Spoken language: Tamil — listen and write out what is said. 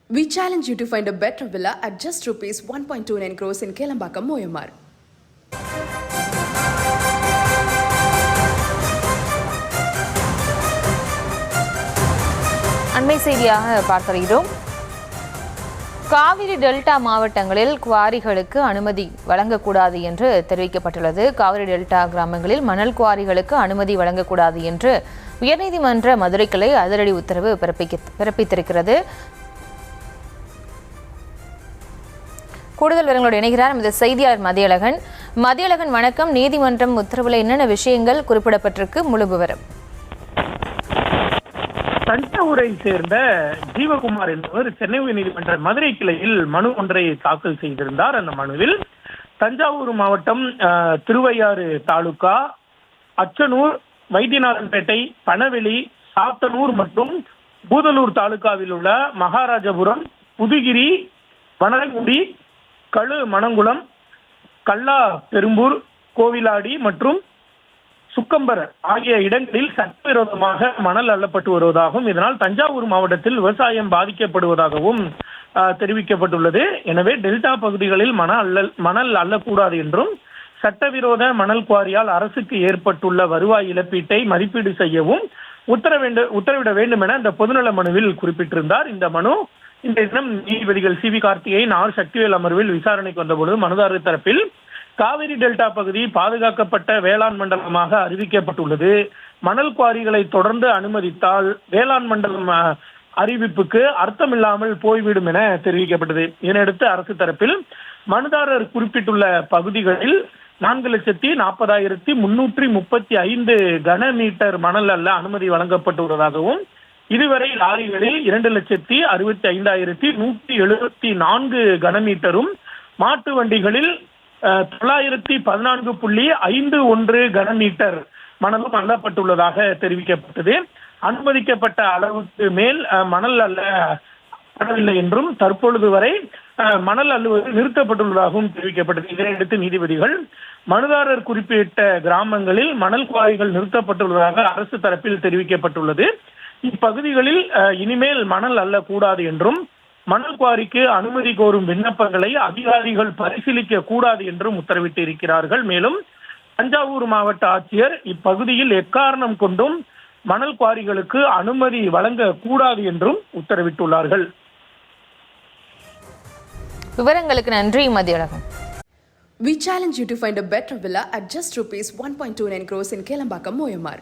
We challenge you to find a better villa at just rupees 1.29 crores in Kelambakam, Moyamar. அண்மை செய்தியாக பார்க்கிறோம். காவிரி டெல்டா மாவட்டங்களில் குவாரிகளுக்கு அனுமதி வழங்கக்கூடாது என்று தெரிவிக்கப்பட்டுள்ளது. காவிரி டெல்டா கிராமங்களில் மணல் குவாரிகளுக்கு அனுமதி வழங்கக்கூடாது என்று உயர்நீதிமன்ற மதுரை கிளை அதிரடி உத்தரவு பிறப்பித்திருக்கிறது. கூடுதல் விவரங்களோடு இணைகிறார் இந்த செய்தியாளர் மதியழகன். மதியழகன் வணக்கம். நீதிமன்றம் உத்தரவுல என்னென்ன விஷயங்கள் குறிப்பிடப்பட்டிருக்கு, முழு விவரம்? தஞ்சாவூரை சேர்ந்த ஜீவகுமார் என்பவர் சென்னை உயர்நீதிமன்ற மதுரை கிளையில் மனு ஒன்றை தாக்கல் செய்திருந்தார். அந்த மனுவில் தஞ்சாவூர் மாவட்டம் திருவையாறு தாலுகா அச்சனூர், வைத்தியநாதன்பேட்டை, பனவெளி, சாத்தனூர் மற்றும் பூதலூர் தாலுகாவில் உள்ள மகாராஜபுரம், புதுகிரி, வனகுடி, கழு மணங்குளம், கல்லா பெரும்பூர், கோவிலாடி மற்றும் சுக்கம்பர் ஆகிய இடங்களில் சட்டவிரோதமாக மணல் அள்ளப்பட்டு வருவதாகவும் இதனால் தஞ்சாவூர் மாவட்டத்தில் விவசாயம் பாதிக்கப்படுவதாகவும் தெரிவிக்கப்பட்டுள்ளது. எனவே டெல்டா பகுதிகளில் மணல் அள்ளக்கூடாது என்றும் சட்டவிரோத மணல் குவாரியால் அரசுக்கு ஏற்பட்டுள்ள வருவாய் இழப்பீட்டை மதிப்பீடு செய்யவும் உத்தரவிட வேண்டும் என இந்த பொதுநல மனுவில் குறிப்பிட்டிருந்தார். இந்த மனு இந்த தினம் நீதிபதிகள் C V Karthikeyan, R Sakthivel அமர்வில் விசாரணைக்கு வந்தபொழுது மனுதாரர் தரப்பில் காவிரி டெல்டா பகுதி பாதுகாக்கப்பட்ட வேளாண் மண்டலமாக அறிவிக்கப்பட்டுள்ளது. மணல் குவாரிகளை தொடர்ந்து அனுமதித்தால் வேளாண் மண்டலம் அறிவிப்புக்கு அர்த்தமில்லாமல் போய்விடும் என தெரிவிக்கப்பட்டது. இதனையடுத்து அரசு தரப்பில் மனுதாரர் குறிப்பிட்டுள்ள பகுதிகளில் 4,40,335 கன மீட்டர் மணல் அல்ல அனுமதி வழங்கப்பட்டுள்ளதாகவும் இதுவரை லாரிகளில் 2,65,174 கனமீட்டரும், மாட்டு வண்டிகளில் 914.51 கனமீட்டர் மணலும் அள்ளப்பட்டுள்ளதாக தெரிவிக்கப்பட்டது. அனுமதிக்கப்பட்ட அளவுக்கு மேல் மணல் அள்ளப்படவில்லை என்றும் தற்பொழுது வரை மணல் அள்ளுவது நிறுத்தப்பட்டுள்ளதாகவும் தெரிவிக்கப்பட்டது. இதனையடுத்து நீதிபதிகள் மனுதாரர் குறிப்பிட்ட கிராமங்களில் மணல் குவாரிகள் நிறுத்தப்பட்டுள்ளதாக அரசு தரப்பில் தெரிவிக்கப்பட்டுள்ளது. இப்பகுதிகளில் இனிமேல் மணல் அள்ளக்கூடாது என்றும் மணல் குவாரிக்கு அனுமதி கோரும் விண்ணப்பங்களை அதிகாரிகள் பரிசீலிக்க கூடாது என்றும் உத்தரவிட்டு இருக்கிறார்கள். மேலும் தஞ்சாவூர் மாவட்ட ஆட்சியர் இப்பகுதியில் எக்காரணம் கொண்டும் மணல் குவாரிகளுக்கு அனுமதி வழங்க கூடாது என்றும் உத்தரவிட்டுள்ளார்கள். விவரங்களுக்கு நன்றி Mathiyazhagan. We challenge you to find a better villa at just rupees 1.29 crores in Kelambakam, Moyamar.